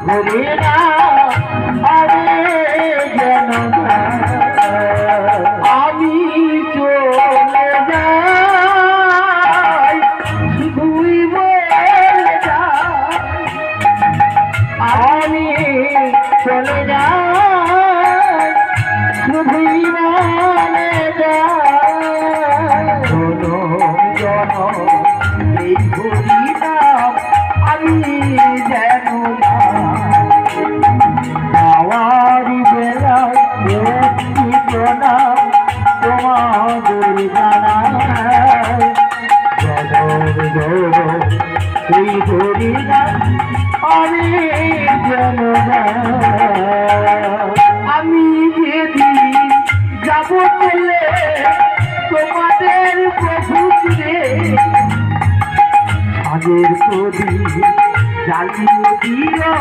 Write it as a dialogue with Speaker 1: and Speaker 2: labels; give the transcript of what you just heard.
Speaker 1: ঘুরে না আরে যেন আমি চলে যাই শুধুই বলে যাই আমি চলে যাই শুধুই বলে যাই এই ঘুরি না আমি যেন আওয়ারি বেলায় না তোমাদের জানায় এই ঘুরি না আমি যেন আমি যেদিন যাব চলে তোমাদের প্রভুরে আগের প্রদীপ জ্বালিয়ে দিও।